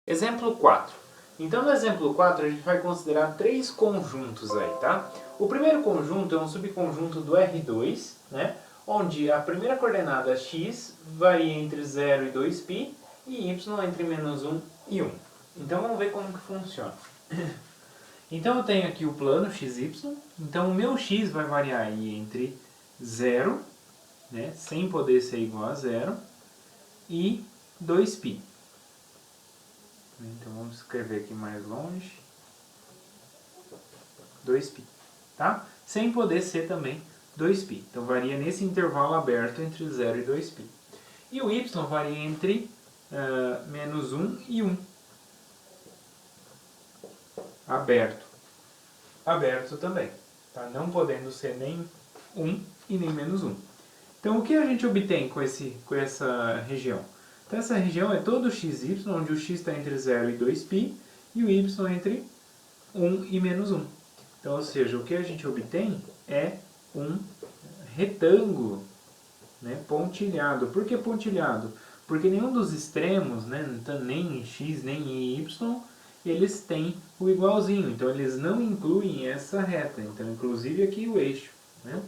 Exemplo 4. Então, no exemplo 4, a gente vai considerar três conjuntos aí, tá? O primeiro conjunto é um subconjunto do R2, né? Onde a primeira coordenada x varia entre 0 e 2π e y entre -1 e 1. Então, vamos ver como que funciona. Então, eu tenho aqui o plano xy. Então, o meu x vai variar aí entre 0, né? Sem poder ser igual a 0, e 2π. Então vamos escrever aqui mais longe, 2π, tá? Sem poder ser também 2π. Então varia nesse intervalo aberto entre 0 e 2π. E o y varia entre -1 e 1. Aberto. Aberto também, tá? Não podendo ser nem 1 e nem -1. Então o que a gente obtém com essa região? Então essa região é todo xy, onde o x está entre 0 e 2π e o y entre 1 e -1. Então, ou seja, o que a gente obtém é um retângulo, né, pontilhado. Por que pontilhado? Porque nenhum dos extremos, né, nem x nem y, eles têm o igualzinho. Então eles não incluem essa reta. Então, inclusive aqui o eixo, né?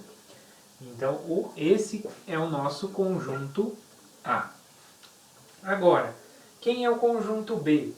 Então, esse é o nosso conjunto A. Agora, quem é o conjunto B?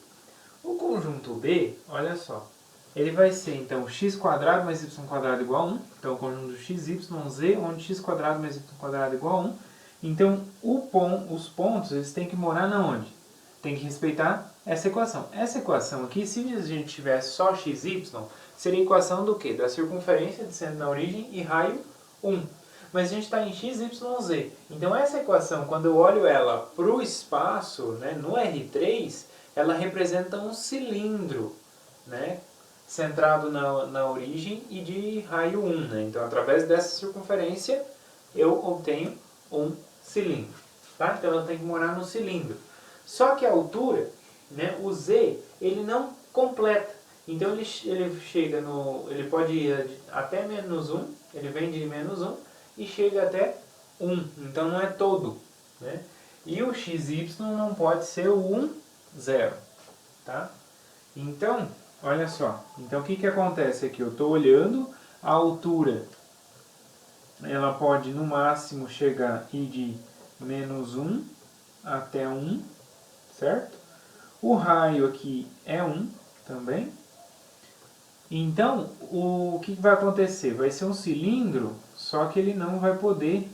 O conjunto B, olha só, ele vai ser então x² mais y² igual a 1. Então, o conjunto xyz, onde x² mais y² igual a 1. Então, os pontos eles têm que morar na onde? Tem que respeitar essa equação. Essa equação aqui, se a gente tivesse só xy, seria a equação do quê? Da circunferência de centro na origem e raio 1. Mas a gente está em x, y, z. Então essa equação, quando eu olho ela para o espaço, né, no R3, ela representa um cilindro, né, centrado na origem e de raio 1. Né? Então através dessa circunferência eu obtenho um cilindro. Tá? Então ela tem que morar no cilindro. Só que a altura, né, o z, ele não completa. Então ele chega ele pode ir até -1, ele vem de -1, e chega até 1, então não é todo, né? E o xy não pode ser o 1, 0, tá? Então, olha só, então o que acontece aqui? Eu estou olhando a altura, ela pode no máximo chegar de -1 até 1, certo? O raio aqui é 1 também. Então, o que vai acontecer? Vai ser um cilindro, só que ele não vai poder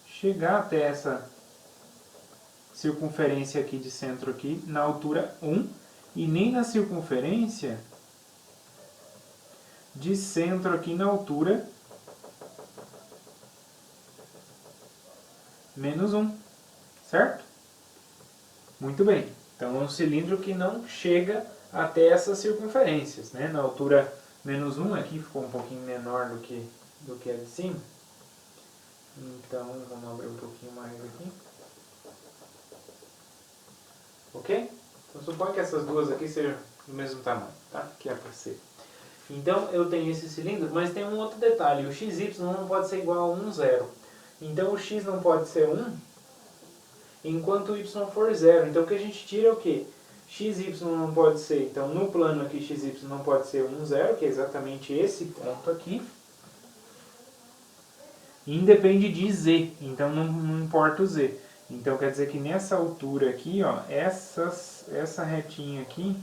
chegar até essa circunferência aqui de centro aqui, na altura 1, e nem na circunferência de centro aqui na altura -1, certo? Muito bem. Então, é um cilindro que não chega até essas circunferências, né? Na altura -1, aqui ficou um pouquinho menor do que a de cima. Então, vamos abrir um pouquinho mais aqui. Ok? Então, suponho que essas duas aqui sejam do mesmo tamanho, tá? Que é para ser. Então, eu tenho esse cilindro, mas tem um outro detalhe. O xy não pode ser igual a 1, 0. Então, o x não pode ser 1, enquanto o y for 0. Então, o que a gente tira é o quê? xy não pode ser, então no plano aqui xy não pode ser 1, 0, que é exatamente esse ponto aqui. Independe de z, então não importa o z. Então quer dizer que nessa altura aqui, ó, essa retinha aqui,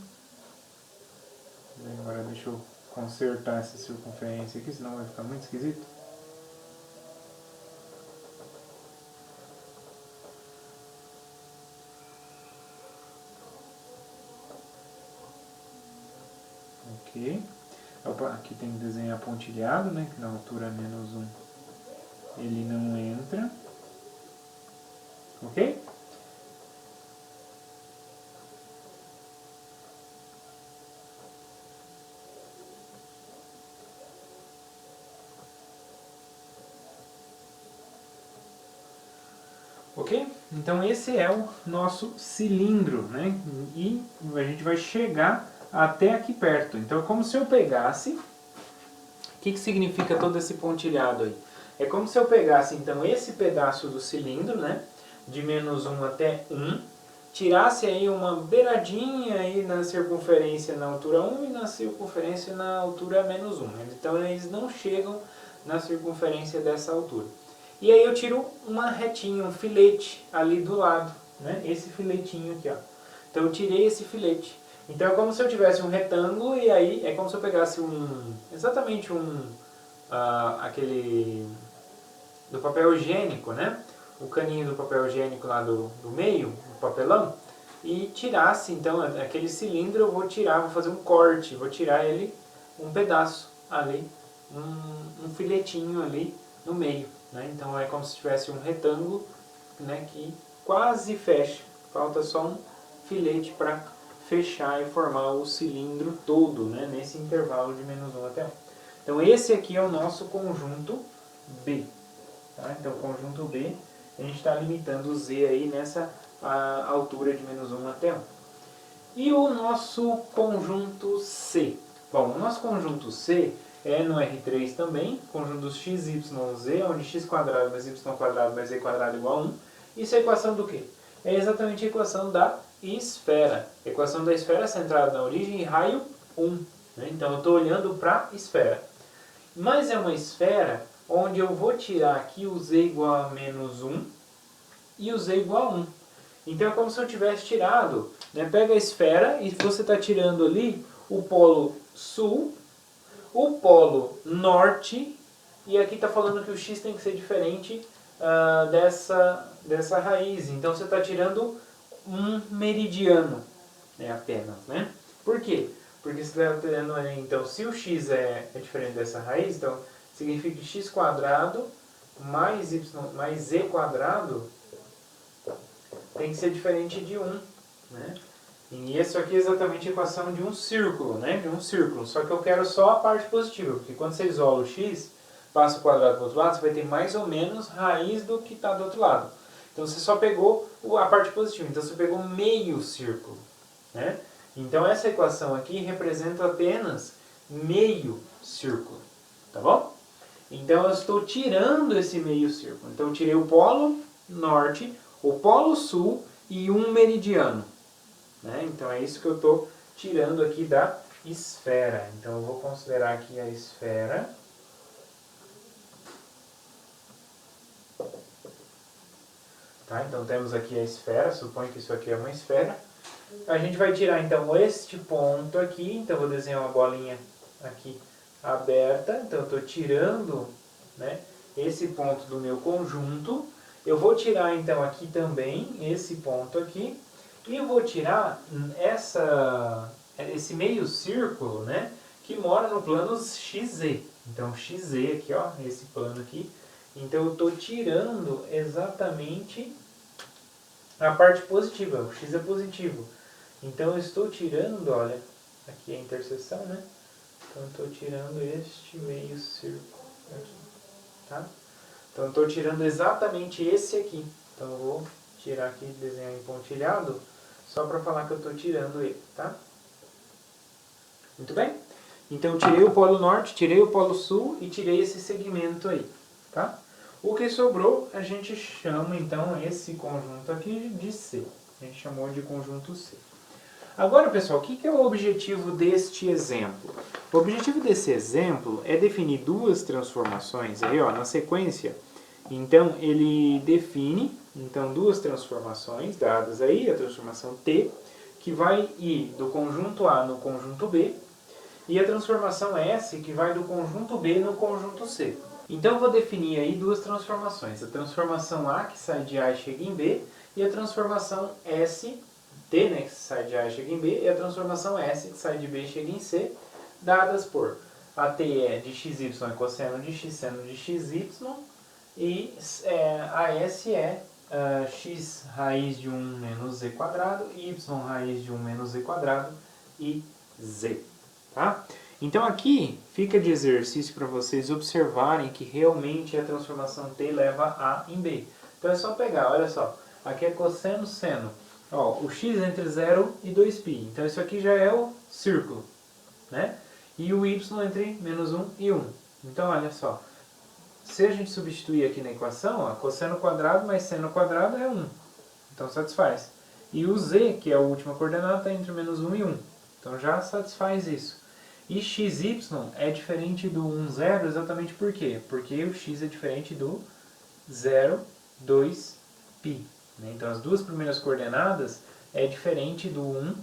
agora deixa eu consertar essa circunferência aqui, senão vai ficar muito esquisito. Ok. Opa, aqui tem que desenhar pontilhado, né? Que na altura -1 ele não entra. Ok? Ok? Então esse é o nosso cilindro, né? E a gente vai chegar até aqui perto. Então é como se eu pegasse... O que significa todo esse pontilhado aí? É como se eu pegasse então esse pedaço do cilindro, né? De -1 até 1, tirasse aí uma beiradinha aí na circunferência na altura 1 e na circunferência na altura menos 1. Então eles não chegam na circunferência dessa altura. E aí eu tiro uma retinha, um filete ali do lado, né? Esse filetinho aqui, ó. Então eu tirei esse filete. Então é como se eu tivesse um retângulo e aí é como se eu pegasse exatamente aquele do papel higiênico, né? O caninho do papel higiênico lá do meio, do papelão, e tirasse, então, aquele cilindro eu vou tirar, vou fazer um corte, vou tirar ele um pedaço ali, um filetinho ali no meio, né? Então é como se tivesse um retângulo, né, que quase fecha, falta só um filete para fechar e formar o cilindro todo, né, nesse intervalo de menos 1 até 1. Então esse aqui é o nosso conjunto B. Tá? Então conjunto B, a gente está limitando o Z aí nessa altura de menos 1 até 1. E o nosso conjunto C? Bom, o nosso conjunto C é no R3 também, conjunto x, y, z, onde x² mais y² mais z² igual a 1. Isso é a equação do quê? É exatamente a equação da esfera. A equação da esfera centrada na origem e raio 1. Né? Então eu estou olhando para a esfera. Mas é uma esfera onde eu vou tirar aqui o z igual a menos 1 e o z igual a 1. Então é como se eu tivesse tirado, né? Pega a esfera e você está tirando ali o polo sul, o polo norte, e aqui está falando que o x tem que ser diferente dessa raiz. Então você está tirando um meridiano, né, apenas, né? Por quê? Porque você está tirando, então, se o x é diferente dessa raiz, então significa que x² mais z² tem que ser diferente de 1, né? E isso aqui é exatamente a equação de um círculo, né? De um círculo. Só que eu quero só a parte positiva, porque quando você isola o x, passa o quadrado para o outro lado, você vai ter mais ou menos raiz do que está do outro lado. Então você só pegou a parte positiva, então você pegou meio círculo, né? Então essa equação aqui representa apenas meio círculo, tá bom? Então eu estou tirando esse meio círculo. Então eu tirei o polo norte, o polo sul e um meridiano. Né? Então é isso que eu estou tirando aqui da esfera. Então eu vou considerar aqui a esfera. Tá? Então temos aqui a esfera, suponho que isso aqui é uma esfera. A gente vai tirar então este ponto aqui, então eu vou desenhar uma bolinha aqui aberta. Então eu estou tirando, né, esse ponto do meu conjunto. Eu vou tirar então aqui também esse ponto aqui. E eu vou tirar esse meio círculo, né, que mora no plano XZ. Então XZ aqui, ó, esse plano aqui. Então eu estou tirando exatamente a parte positiva, o x é positivo. Então eu estou tirando, olha, aqui é a interseção, né? Então eu estou tirando este meio círculo aqui, tá? Então eu estou tirando exatamente esse aqui. Então eu vou tirar aqui, desenhar em pontilhado, só para falar que eu estou tirando ele, tá? Muito bem? Então eu tirei o polo norte, tirei o polo sul e tirei esse segmento aí, tá? O que sobrou, a gente chama então esse conjunto aqui de C. A gente chamou de conjunto C. Agora, pessoal, o que é o objetivo deste exemplo? O objetivo desse exemplo é definir duas transformações aí, ó, na sequência. Então, ele define duas transformações dadas aí, a transformação T, que vai ir do conjunto A no conjunto B, e a transformação S, que vai do conjunto B no conjunto C. Então eu vou definir aí duas transformações. A transformação A, que sai de A e chega em B, e a transformação S, T, né, que sai de A e chega em B, e a transformação S, que sai de B e chega em C, dadas por a T é de XY é cosseno de x, seno de XY, e a S é x raiz de 1 menos z quadrado, y raiz de 1 menos z quadrado e z. Tá? Então aqui fica de exercício para vocês observarem que realmente a transformação T leva A em B. Então é só pegar, olha só, aqui é cosseno, seno. Ó, o x entre 0 e 2π. Então isso aqui já é o círculo, né? E o y entre menos 1 e 1. Então olha só, se a gente substituir aqui na equação, ó, cosseno quadrado mais seno quadrado é 1. Então satisfaz. E o z, que é a última coordenada, está entre menos 1 e 1. Então já satisfaz isso. E xy é diferente do 1, 0 exatamente por quê? Porque o x é diferente do 0, 2, π. Né? Então as duas primeiras coordenadas é diferente do 1,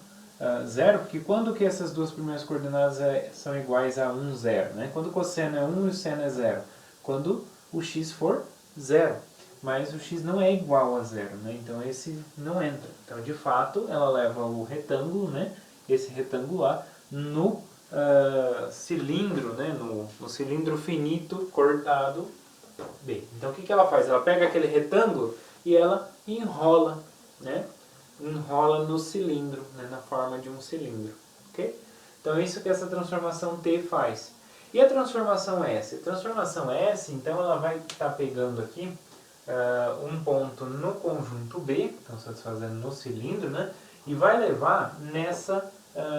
0, porque quando que essas duas primeiras coordenadas são iguais a 1, 0? Né? Quando o cosseno é 1 e o seno é 0? Quando o x for 0. Mas o x não é igual a 0, né? Então esse não entra. Então de fato ela leva o retângulo, né? Esse retangular, no cilindro, né? No cilindro finito cortado B. Então o que ela faz? Ela pega aquele retângulo e ela enrola, né? Enrola no cilindro, né? Na forma de um cilindro. Okay? Então é isso que essa transformação T faz. E a transformação S? A transformação S, então ela vai estar pegando aqui um ponto no conjunto B, então satisfazendo no cilindro, né? E vai levar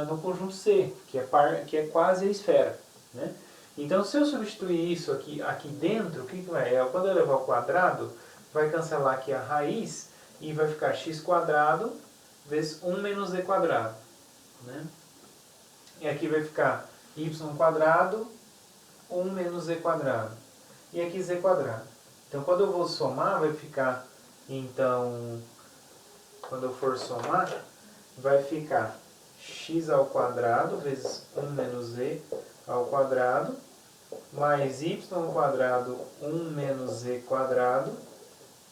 no conjunto C, que é quase a esfera, né? Então se eu substituir isso aqui dentro, o que vai? Quando eu levar ao quadrado, vai cancelar aqui a raiz e vai ficar x quadrado vezes 1 menos z quadrado, né? E aqui vai ficar y quadrado 1 menos z quadrado. E aqui z quadrado. Então, quando eu vou somar, vai ficar, então, quando eu for somar, vai ficar x ao quadrado vezes 1 menos z ao quadrado, mais y ao quadrado 1 menos z quadrado,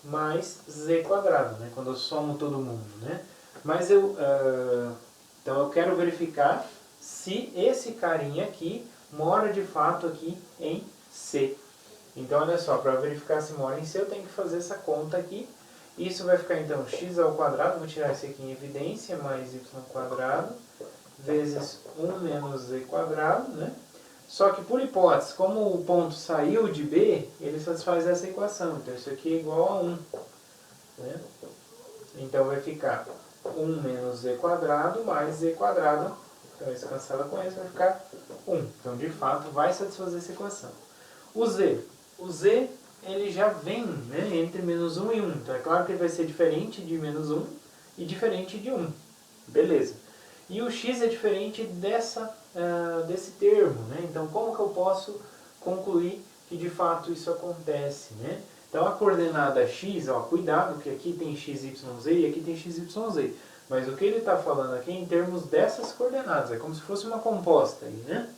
mais z quadrado, né? Quando eu somo todo mundo, né? Mas então eu quero verificar se esse carinha aqui mora de fato aqui em C. Então, olha só, para verificar se mora em C, eu tenho que fazer essa conta aqui. Isso vai ficar, então, x ao quadrado, vou tirar isso aqui em evidência, mais y quadrado, vezes 1 menos z quadrado, né? Só que, por hipótese, como o ponto saiu de B, ele satisfaz essa equação. Então, isso aqui é igual a 1. Né? Então, vai ficar 1 menos z quadrado mais z quadrado. Então, isso cancela com isso, vai ficar 1. Então, de fato, vai satisfazer essa equação. O z, ele já vem, né, entre menos 1 e 1. Então é claro que ele vai ser diferente de menos 1 e diferente de 1. Beleza. E o x é diferente desse termo. Né? Então como que eu posso concluir que de fato isso acontece? Né? Então a coordenada x, ó, cuidado que aqui tem x, y, z e aqui tem x, y, z. Mas o que ele está falando aqui é em termos dessas coordenadas. É como se fosse uma composta aí, né?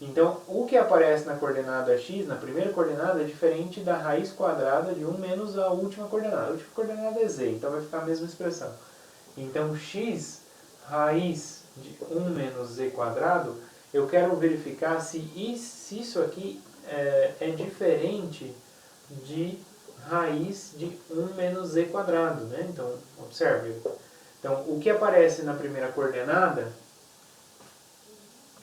Então, o que aparece na coordenada x, na primeira coordenada, é diferente da raiz quadrada de 1 menos a última coordenada. A última coordenada é z, então vai ficar a mesma expressão. Então, x raiz de 1 menos z quadrado, eu quero verificar se isso aqui é diferente de raiz de 1 menos z quadrado. Né? Então, observe. Então, o que aparece na primeira coordenada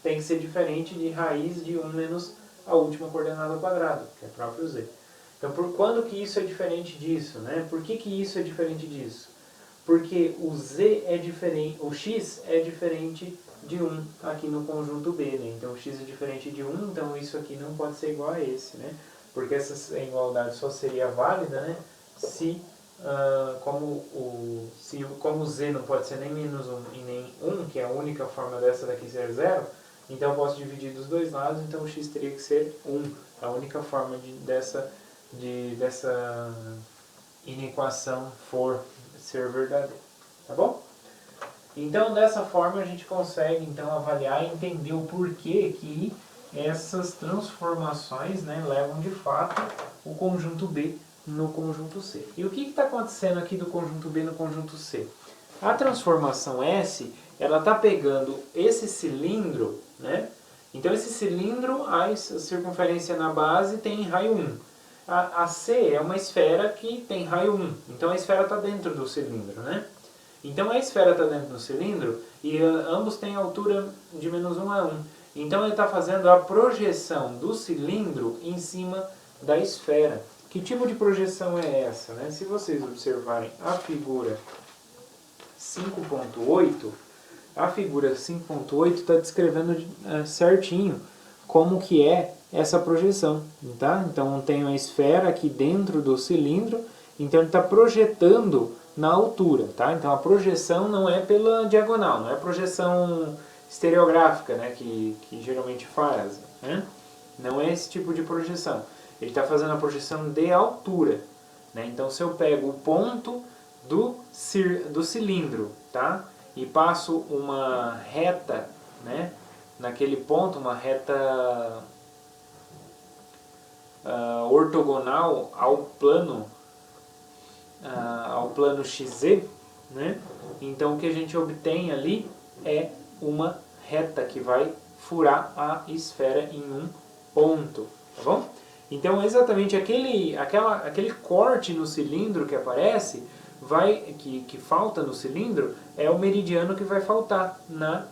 tem que ser diferente de raiz de 1 menos a última coordenada ao quadrado, que é próprio z. Então, por quando que isso é diferente disso? Né? Por que isso é diferente disso? Porque o z é diferente, o x é diferente de 1 aqui no conjunto B. Né? Então, o x é diferente de 1, então isso aqui não pode ser igual a esse. Né? Porque essa igualdade só seria válida, né, se como o z não pode ser nem menos 1 e nem 1, que é a única forma dessa daqui ser 0, então eu posso dividir dos dois lados, então o x teria que ser 1. A única forma dessa inequação for ser verdadeira. Tá bom? Então dessa forma a gente consegue então avaliar e entender o porquê que essas transformações, né, levam de fato o conjunto B no conjunto C. E o que está acontecendo aqui do conjunto B no conjunto C? A transformação S, ela está pegando esse cilindro, né? Então esse cilindro, a circunferência na base tem raio 1. A C é uma esfera que tem raio 1. Então a esfera está dentro do cilindro, né? Então a esfera está dentro do cilindro e ambos têm altura de menos 1 a 1. Então ele está fazendo a projeção do cilindro em cima da esfera. Que tipo de projeção é essa? Né? Se vocês observarem a figura 5.8, a figura 5.8 está descrevendo certinho como que é essa projeção. Tá? Então tem uma esfera aqui dentro do cilindro, então ele está projetando na altura, tá? Então a projeção não é pela diagonal, não é projeção estereográfica, né, que geralmente faz, né? Não é esse tipo de projeção. Ele está fazendo a projeção de altura, né? Então se eu pego o ponto do cilindro, tá? E passo uma reta, né? Naquele ponto, uma reta ortogonal ao plano XZ, né? Então o que a gente obtém ali é uma reta que vai furar a esfera em um ponto, tá bom? Então exatamente aquele corte no cilindro que aparece, que falta no cilindro, é o meridiano que vai faltar na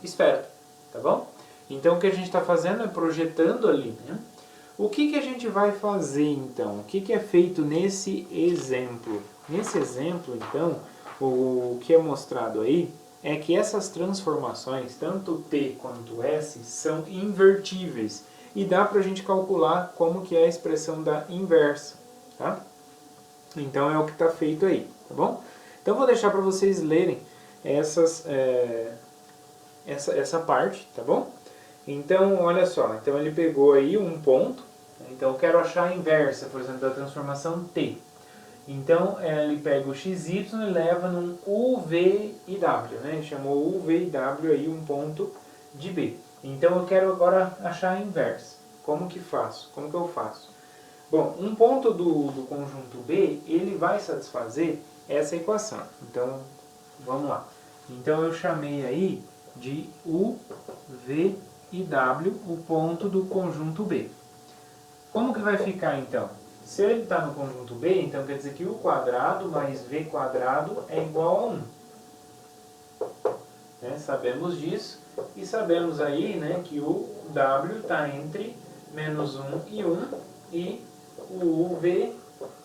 esfera, tá bom? Então o que a gente está fazendo é projetando ali, né? O que a gente vai fazer então? O que é feito nesse exemplo? Nesse exemplo, então, o que é mostrado aí é que essas transformações, tanto T quanto S, são invertíveis. E dá para a gente calcular como que é a expressão da inversa, tá? Então é o que está feito aí, tá bom? Então vou deixar para vocês lerem essa parte, tá bom? Então, olha só, então ele pegou aí um ponto, então eu quero achar a inversa, por exemplo, da transformação T. Então, ele pega o XY e leva num UV e W, né? Ele chamou UV e W aí um ponto de B. Então, eu quero agora achar a inversa. Como que faço? Como que eu faço? Bom, um ponto do conjunto B, ele vai satisfazer essa equação. Então, vamos lá. Então, eu chamei aí de UV e W, o ponto do conjunto B. Como que vai ficar então? Se ele está no conjunto B, então quer dizer que U quadrado mais V quadrado é igual a 1. Né? Sabemos disso. E sabemos aí, né, que o W está entre menos 1 e 1. E o UV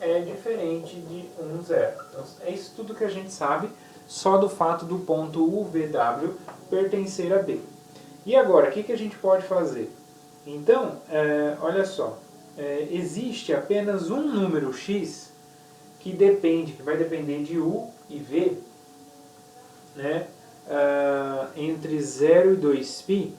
é diferente de 1, 0. Então, é isso tudo que a gente sabe, só do fato do ponto UVW pertencer a B. E agora, o que a gente pode fazer? Então, olha só, existe apenas um número x que vai depender de U e V, né, entre 0 e 2π,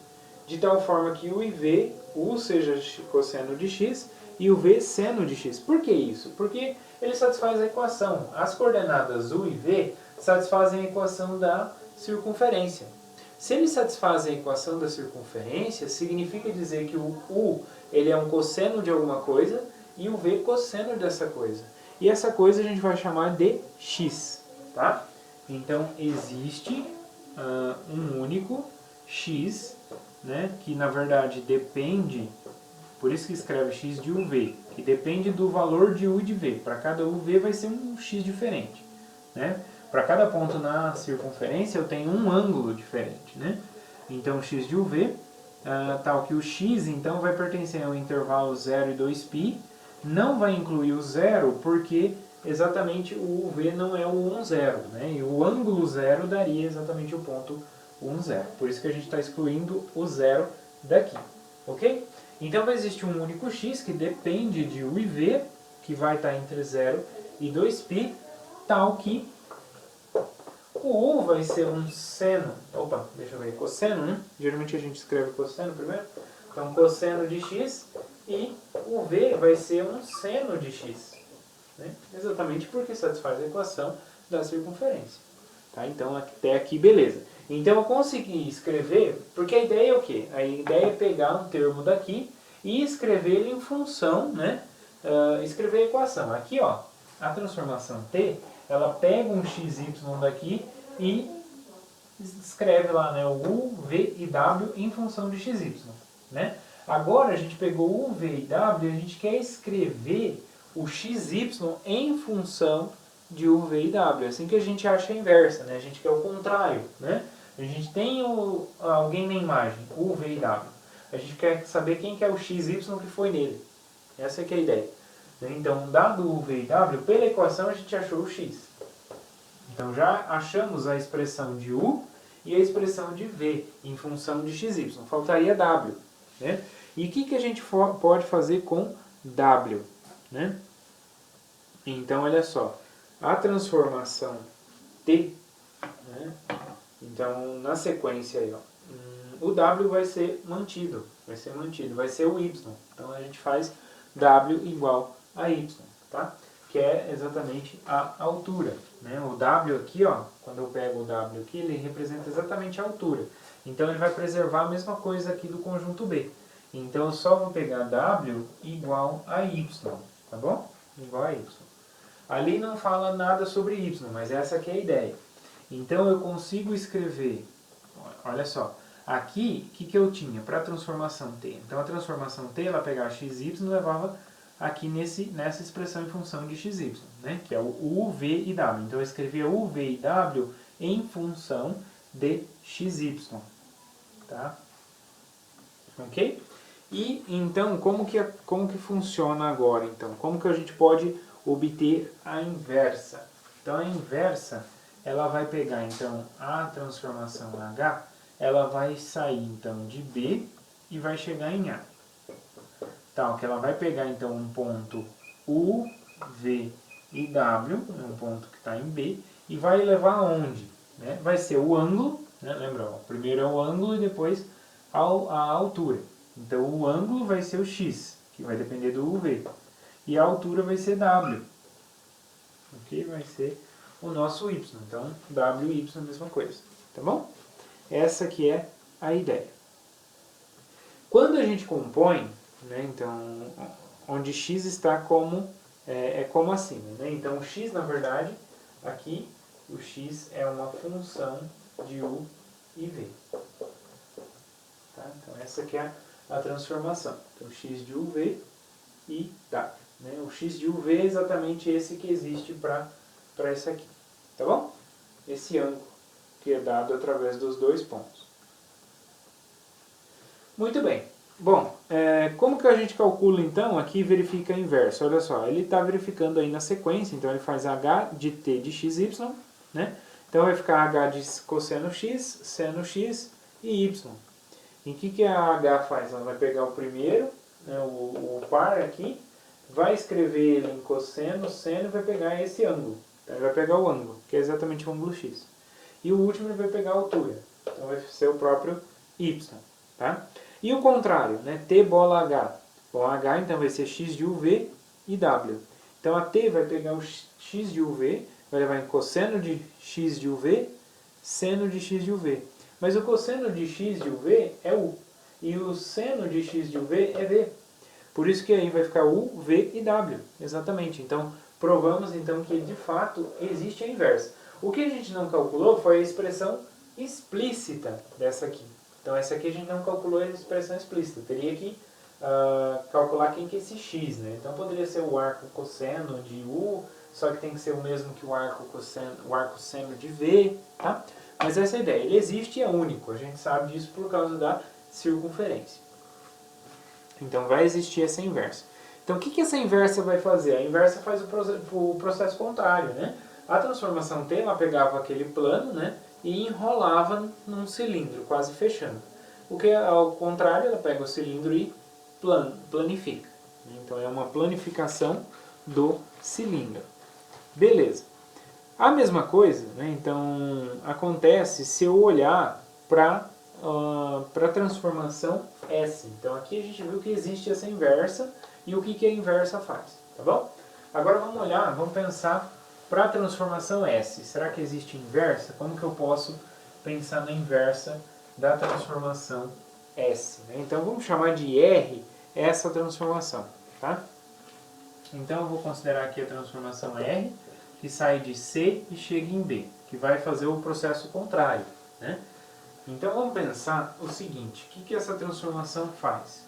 de tal forma que U e V, U seja cosseno de x e o V seno de x. Por que isso? Porque ele satisfaz a equação. As coordenadas U e V satisfazem a equação da circunferência. Se ele satisfaz a equação da circunferência, significa dizer que o U ele é um cosseno de alguma coisa e o V cosseno dessa coisa. E essa coisa a gente vai chamar de x, tá? Então existe um único x, né, que na verdade depende, por isso que escreve x de UV, que depende do valor de U e de V. Para cada UV vai ser um x diferente, né? Para cada ponto na circunferência eu tenho um ângulo diferente, né? Então x de UV, tal que o x então vai pertencer ao intervalo 0 e 2π, não vai incluir o zero porque exatamente o UV não é o 1, 0, né? E o ângulo zero daria exatamente o ponto 1, 0. Por isso que a gente está excluindo o zero daqui, ok? Então vai existir um único x que depende de U e V, que vai estar entre 0 e 2π, tal que o U vai ser um seno, cosseno, né? Geralmente a gente escreve cosseno primeiro. Então, cosseno de x e o V vai ser um seno de x. Né? Exatamente porque satisfaz a equação da circunferência. Tá? Então, até aqui, beleza. Então, eu consegui escrever, porque a ideia é o quê? A ideia é pegar um termo daqui e escrever ele em função, né? Escrever a equação. Aqui, ó, a transformação T, ela pega um XY daqui e escreve lá, né, o U, V e W em função de XY. Né? Agora a gente pegou o U, V e W e a gente quer escrever o XY em função de U, V e W. Assim que a gente acha a inversa, né? A gente quer o contrário. Né? A gente tem alguém na imagem, U, V e W. A gente quer saber quem que é o XY que foi nele. Essa é que é a ideia. Então, dado U, V e W, pela equação a gente achou o x. Então já achamos a expressão de U e a expressão de V em função de XY. Faltaria W. Né? E o que a gente pode fazer com W? Né? Então, olha só, a transformação T, né? Então, na sequência aí, ó, o W vai ser mantido, vai ser o Y. Então, a gente faz W igual a Y, tá? Que é exatamente a altura, né? O W aqui, ó, quando eu pego o W aqui, ele representa exatamente a altura. Então, ele vai preservar a mesma coisa aqui do conjunto B. Então, eu só vou pegar W igual a Y, tá bom? Igual a Y. Ali não fala nada sobre Y, mas essa aqui é a ideia. Então, eu consigo escrever, olha só, aqui, o que eu tinha para a transformação T? Então, a transformação T, ela pegava x, y e levava aqui nessa expressão em função de x, y, né? Que é o U, V e W. Então, eu escrevia U, V e W em função de x, y, tá? Ok? E, então, como que funciona agora, então? Como que a gente pode obter a inversa? Então, a inversa, ela vai pegar, então, a transformação H, ela vai sair, então, de B e vai chegar em A. Então, que ela vai pegar, então, um ponto U, V e W, um ponto que está em B, e vai levar aonde? Né? Vai ser o ângulo, né? Lembra, ó, primeiro é o ângulo e depois a altura. Então, o ângulo vai ser o x, que vai depender do UV. E a altura vai ser W, ok? Vai ser o nosso y. Então, W e y é a mesma coisa, tá bom? Essa que é a ideia. Quando a gente compõe, né, então, onde x está como, como acima, né? Então, o x, na verdade, aqui, o x é uma função de u e v. Tá? Então, essa que é a transformação. Então, x de uv e w. Né? O x de uv é exatamente esse que existe para esse aqui. Tá bom? Esse ângulo que é dado através dos dois pontos. Muito bem. Bom, como que a gente calcula então? Aqui verifica a inversa. Olha só, ele está verificando aí na sequência, então ele faz h de t de xy, né? Então vai ficar h de cosseno x, seno x e y. E o que a h faz? Ela vai pegar o primeiro, né, o par aqui, vai escrever ele em cosseno, seno e vai pegar esse ângulo. Então ele vai pegar o ângulo, que é exatamente o ângulo x. E o último ele vai pegar a altura. Então vai ser o próprio y. Tá? E o contrário, né? T bola H. Bom, H então vai ser x de UV e W. Então a T vai pegar o x de UV, vai levar em cosseno de x de UV, seno de x de UV. Mas o cosseno de x de UV é U. E o seno de x de UV é V. Por isso que aí vai ficar U, V e W. Exatamente. Então, provamos então que de fato existe a inversa. O que a gente não calculou foi a expressão explícita dessa aqui. Então, essa aqui a gente não calculou a expressão explícita. Teria que calcular quem que é esse x, né? Então, poderia ser o arco cosseno de U, só que tem que ser o mesmo que o arco seno de V, tá? Mas essa é a ideia. Ele existe e é único. A gente sabe disso por causa da circunferência. Então, vai existir essa inversa. Então, o que essa inversa vai fazer? A inversa faz o processo contrário, né? A transformação T, ela pegava aquele plano, né? E enrolava num cilindro, quase fechando. O que, ao contrário, ela pega o cilindro e planifica. Então, é uma planificação do cilindro. Beleza. A mesma coisa, né, então, acontece se eu olhar para a transformação S. Então, aqui a gente viu que existe essa inversa e o que a inversa faz. Tá bom? Agora, vamos olhar, vamos pensar para a transformação S. Será que existe inversa? Como que eu posso pensar na inversa da transformação S? Né? Então, vamos chamar de R essa transformação. Tá? Então, eu vou considerar aqui a transformação R, que sai de C e chega em B, que vai fazer o processo contrário. Né? Então, vamos pensar o seguinte, o que essa transformação faz?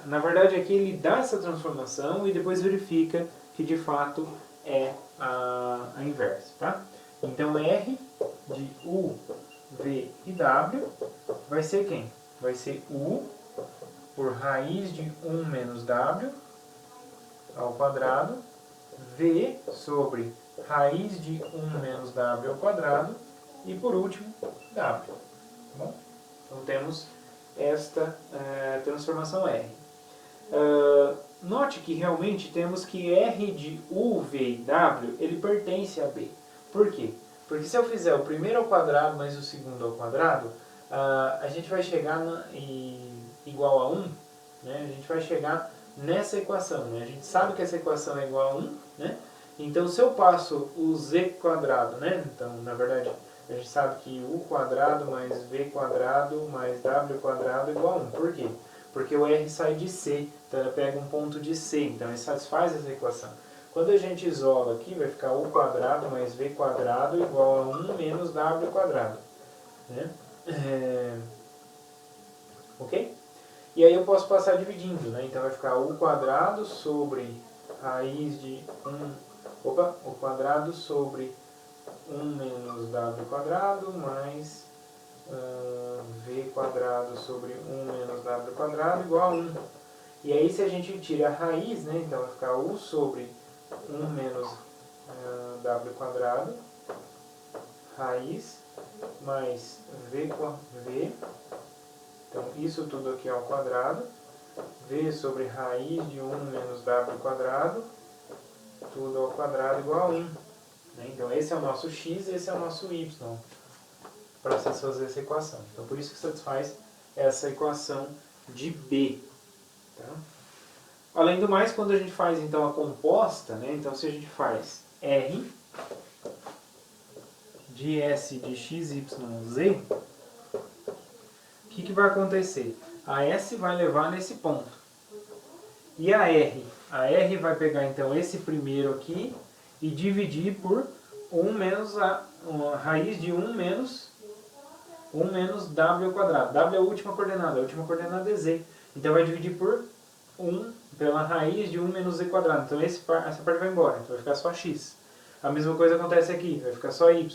Na verdade, aqui ele dá essa transformação e depois verifica que de fato é a inversa. Tá? Então, R de U, V e W vai ser quem? Vai ser U por raiz de 1 menos W ao quadrado, V sobre raiz de 1 menos W ao quadrado e, por último, W. Tá bom? Então, temos esta transformação R. note que realmente temos que R de U, V e W, ele pertence a B. Por quê? Porque se eu fizer o primeiro ao quadrado mais o segundo ao quadrado, a gente vai chegar igual a 1, né? A gente vai chegar nessa equação, né? A gente sabe que essa equação é igual a 1, né? Então, se eu passo o z quadrado, né? Então, na verdade, a gente sabe que u quadrado mais v quadrado mais w quadrado é igual a 1. Por quê? Porque o r sai de C, então ela pega um ponto de C, então ele satisfaz essa equação. Quando a gente isola aqui, vai ficar u quadrado mais v quadrado igual a 1 menos w quadrado. Né? Ok? E aí eu posso passar dividindo, né? Então vai ficar u quadrado sobre raiz de 1, o quadrado sobre 1 menos w quadrado mais v quadrado sobre 1 menos w quadrado igual a 1. E aí se a gente tira a raiz, né? Então vai ficar u sobre 1 menos w quadrado, raiz, mais v. Então isso tudo aqui ao quadrado, v sobre raiz de 1 menos w quadrado, tudo ao quadrado igual a 1. Né? Então esse é o nosso x, esse é o nosso y, para você fazer essa equação. Então por isso que satisfaz essa equação de B. Tá? Além do mais, quando a gente faz então a composta, né? Então se a gente faz R de S de x, y, z, o que vai acontecer? A S vai levar nesse ponto. E a R? A R vai pegar então esse primeiro aqui e dividir por 1 menos a raiz de 1 menos w ao quadrado. W é a última coordenada é z. Então vai dividir por 1 pela raiz de 1 menos z quadrado. Então essa parte vai embora, então vai ficar só x. A mesma coisa acontece aqui, vai ficar só y.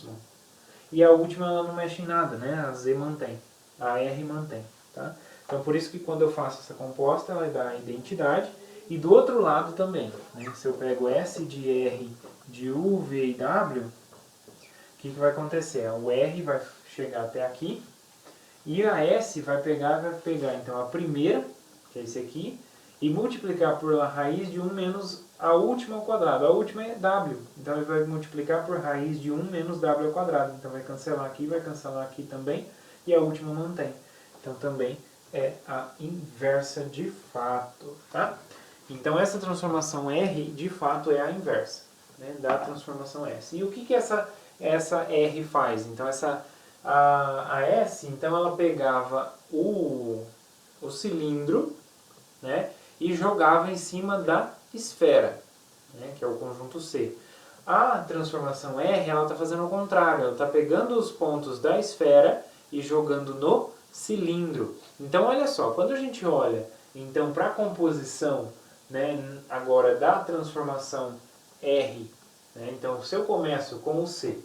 E a última ela não mexe em nada, né? A z mantém, a r mantém. Tá? Então por isso que quando eu faço essa composta, ela dá a identidade. E do outro lado também, né? Se eu pego S de R de U, V e W, o que vai acontecer? O R vai chegar até aqui e a S vai pegar então a primeira, que é esse aqui, e multiplicar por a raiz de 1 menos a última ao quadrado. A última é W, então ele vai multiplicar por raiz de 1 menos W ao quadrado. Então vai cancelar aqui também, e a última mantém. Então também é a inversa de fato, tá? Então essa transformação R, de fato, é a inversa, né, da transformação S. E o que essa R faz? Então a S, então ela pegava o cilindro, né, e jogava em cima da esfera, né, que é o conjunto C. A transformação R, ela está fazendo o contrário, ela está pegando os pontos da esfera e jogando no cilindro. Então olha só, quando a gente olha então para a composição, né, agora da transformação R, né, então se eu começo com o C,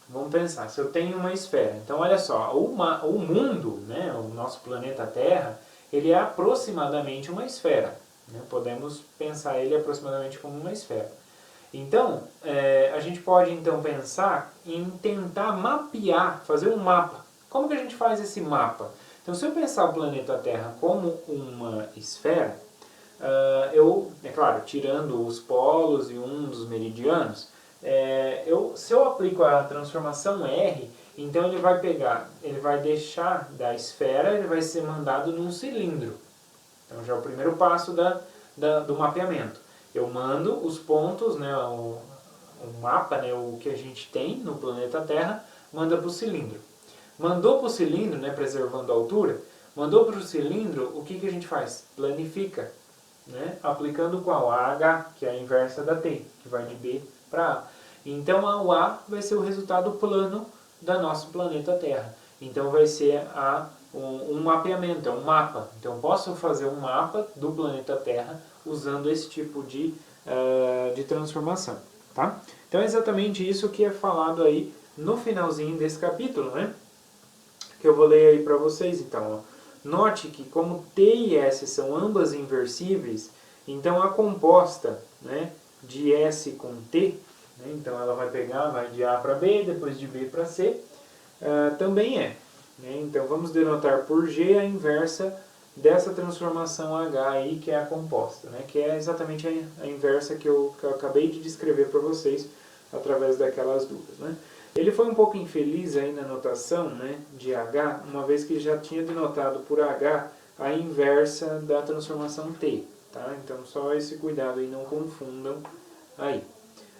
vamos pensar, se eu tenho uma esfera, então olha só, o mundo, né, o nosso planeta Terra, ele é aproximadamente uma esfera, né, podemos pensar ele aproximadamente como uma esfera. Então, a gente pode então pensar em tentar mapear, fazer um mapa. Como que a gente faz esse mapa? Então se eu pensar o planeta Terra como uma esfera, é claro, tirando os polos e um dos meridianos, se eu aplico a transformação R, então ele vai deixar da esfera, ele vai ser mandado num cilindro. Então já é o primeiro passo do mapeamento. Eu mando os pontos, né, o mapa, né, o que a gente tem no planeta Terra, manda para o cilindro. Mandou para o cilindro, né, preservando a altura, mandou para o cilindro, o que a gente faz? Planifica. Né? Aplicando qual? A H, que é a inversa da T, que vai de B para A. Então o A vai ser o resultado plano do nosso planeta Terra. Então vai ser um mapeamento, é um mapa. Então posso fazer um mapa do planeta Terra usando esse tipo de transformação. Tá? Então é exatamente isso que é falado aí no finalzinho desse capítulo, né? Que eu vou ler aí para vocês. Então, ó. Note que como T e S são ambas inversíveis, então a composta, né, de S com T, né, então ela vai de A para B, depois de B para C, também é. Né, então vamos denotar por G a inversa dessa transformação H aí, que é a composta, né? Que é exatamente a inversa que eu acabei de descrever para vocês através daquelas duas, né? Ele foi um pouco infeliz aí na notação, né, de H, uma vez que já tinha denotado por H a inversa da transformação T, tá? Então só esse cuidado aí, não confundam aí.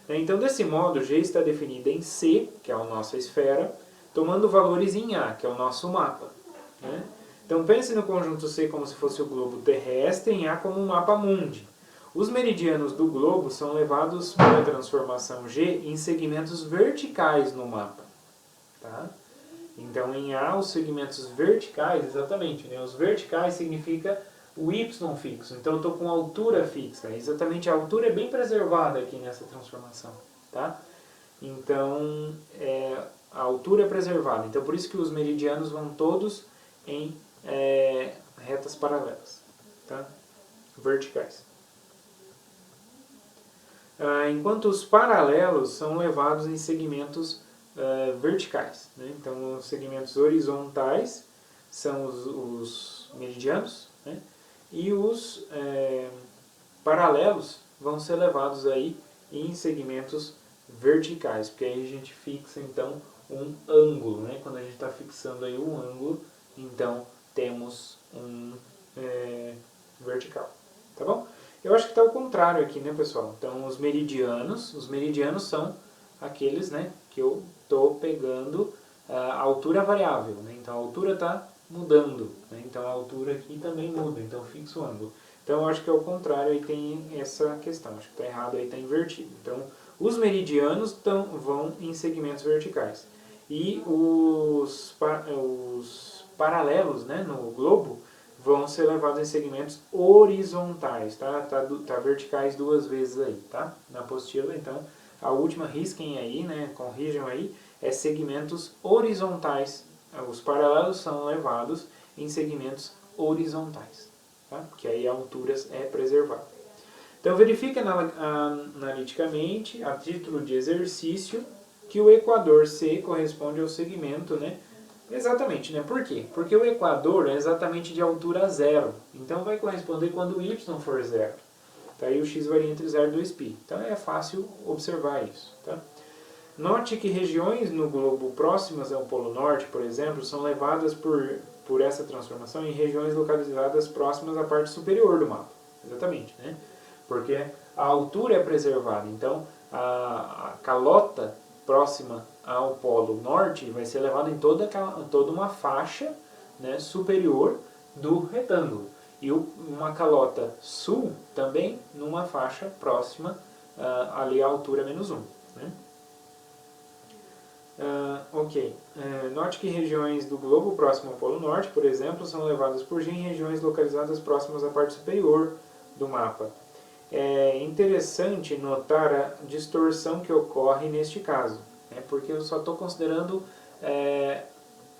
Então desse modo, G está definida em C, que é a nossa esfera, tomando valores em A, que é o nosso mapa, né? Então pense no conjunto C como se fosse o globo terrestre, em A como um mapa mundi. Os meridianos do globo são levados pela transformação G em segmentos verticais no mapa. Tá? Então, em A, os segmentos verticais, exatamente, né? Os verticais significa o Y fixo. Então, eu estou com altura fixa. Exatamente, a altura é bem preservada aqui nessa transformação. Tá? Então, a altura é preservada. Então, por isso que os meridianos vão todos em retas paralelas. Tá? Verticais. Enquanto os paralelos são levados em segmentos verticais, né? Então, os segmentos horizontais são os meridianos, né? E os paralelos vão ser levados aí em segmentos verticais, porque aí a gente fixa então um ângulo, né? Quando a gente está fixando aí um ângulo, então temos um vertical, tá bom? Eu acho que está ao contrário aqui, né, pessoal? Então, os meridianos são aqueles, né, que eu estou pegando a altura variável, né? Então, a altura está mudando, né? Então, a altura aqui também muda, então fixo o ângulo. Então, eu acho que é o contrário, aí tem essa questão, acho que está errado, aí está invertido. Então, os meridianos vão em segmentos verticais. E os paralelos, né, no globo, vão ser levados em segmentos horizontais, tá? Tá verticais duas vezes aí, tá? Na apostila, então, a última risquem aí, né? Corrijam aí, é segmentos horizontais. Os paralelos são levados em segmentos horizontais, tá? Porque aí a altura é preservada. Então, verifique analiticamente, a título de exercício, que o equador C corresponde ao segmento, né? Exatamente, né? Por quê? Porque o equador é exatamente de altura zero. Então vai corresponder quando o y for zero. Tá? E o x varia entre 0 e 2π. Então é fácil observar isso. Tá? Note que regiões no globo próximas ao Polo Norte, por exemplo, são levadas por essa transformação em regiões localizadas próximas à parte superior do mapa. Exatamente, né? Porque a altura é preservada. Então a calota próxima ao Polo Norte vai ser levada em toda uma faixa, né, superior do retângulo. E uma calota sul também numa faixa próxima ali à altura -1. Né? Ok. Note que regiões do globo próximo ao Polo Norte, por exemplo, são levadas por G em regiões localizadas próximas à parte superior do mapa. É interessante notar a distorção que ocorre neste caso, né, porque eu só estou considerando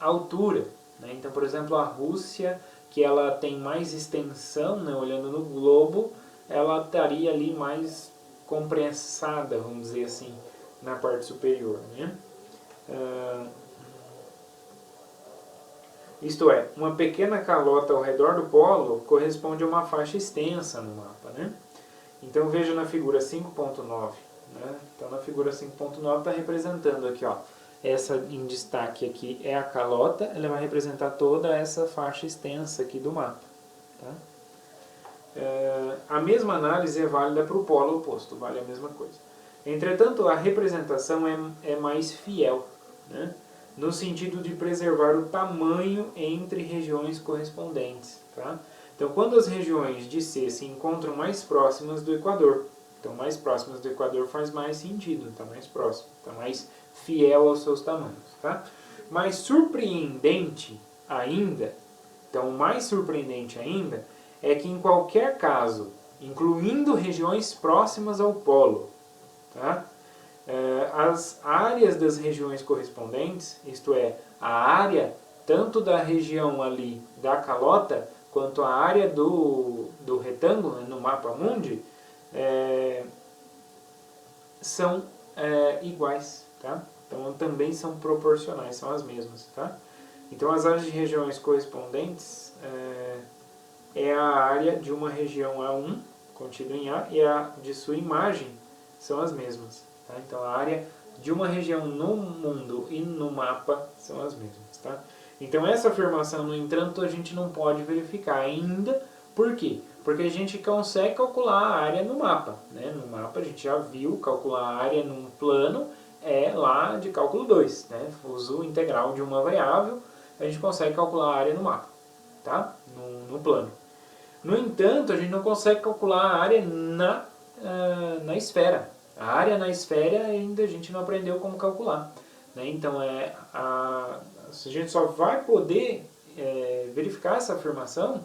a altura. Né? Então, por exemplo, a Rússia, que ela tem mais extensão, né, olhando no globo, ela estaria ali mais compressada, vamos dizer assim, na parte superior. Né? Isto é, uma pequena calota ao redor do polo corresponde a uma faixa extensa no mapa. Né? Então veja na figura 5.9. Né? Então na figura 5.9 está representando aqui, ó, essa em destaque aqui é a calota, ela vai representar toda essa faixa extensa aqui do mapa. Tá? A mesma análise é válida para o polo oposto, vale a mesma coisa. Entretanto, a representação é mais fiel, né? No sentido de preservar o tamanho entre regiões correspondentes. Tá? Então, quando as regiões de C se encontram mais próximas do Equador, então mais próximas do Equador faz mais sentido, está mais próximo, está mais fiel aos seus tamanhos. Tá? Mais surpreendente ainda, então mais surpreendente ainda, é que em qualquer caso, incluindo regiões próximas ao polo, tá? As áreas das regiões correspondentes, isto é, a área tanto da região ali da calota, quanto a área do retângulo, né, no mapa mundi, são iguais, tá? Então também são proporcionais, são as mesmas, tá? Então as áreas de regiões correspondentes é a área de uma região A1, contida em A, e a de sua imagem são as mesmas. Tá? Então, a área de uma região no mundo e no mapa são as mesmas. Tá? Então, essa afirmação, no entanto, a gente não pode verificar ainda. Por quê? Porque a gente consegue calcular a área no mapa. Né? No mapa, a gente já viu calcular a área num plano, é lá de cálculo 2. Né? Uso integral de uma variável, a gente consegue calcular a área no mapa, tá? No plano. No entanto, a gente não consegue calcular a área na esfera. A área na esfera ainda a gente não aprendeu como calcular. Né? Então, a gente só vai poder verificar essa afirmação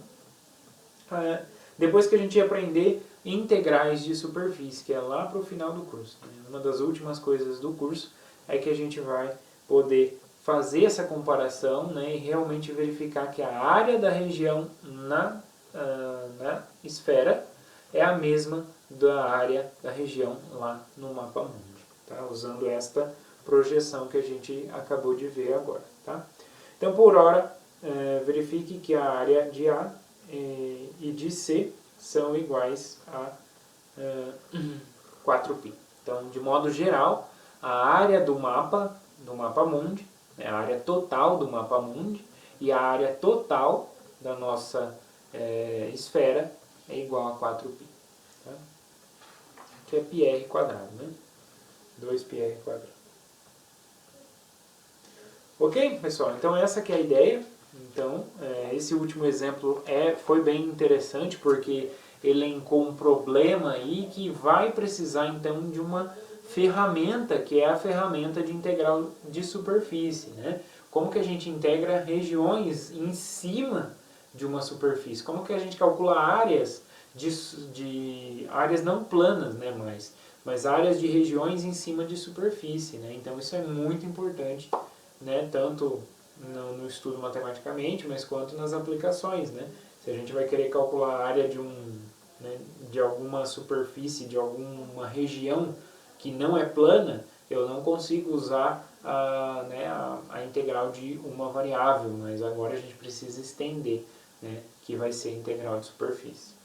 depois que a gente aprender integrais de superfície, que é lá para o final do curso. Né? Uma das últimas coisas do curso é que a gente vai poder fazer essa comparação, né, e realmente verificar que a área da região na esfera é a mesma da área da região lá no mapa mundi, tá? Usando esta projeção que a gente acabou de ver agora. Tá? Então, por hora, verifique que a área de A e de C são iguais a 4π. Então, de modo geral, a área do mapa mundi, a área total do mapa mundi e a área total da nossa esfera é igual a 4π. Tá? Que é πr quadrado, né? 2πr quadrado. Ok, pessoal? Então essa que é a ideia. Então, esse último exemplo foi bem interessante porque elencou um problema aí que vai precisar então de uma ferramenta, que é a ferramenta de integral de superfície, né? Como que a gente integra regiões em cima de uma superfície? Como que a gente calcula áreas de áreas não planas, né, mas áreas de regiões em cima de superfície, né? Então isso é muito importante, né, tanto no estudo matematicamente, mas quanto nas aplicações, né? Se a gente vai querer calcular a área de alguma superfície, de alguma região que não é plana, eu não consigo usar a integral de uma variável, mas agora a gente precisa estender, né, que vai ser a integral de superfície.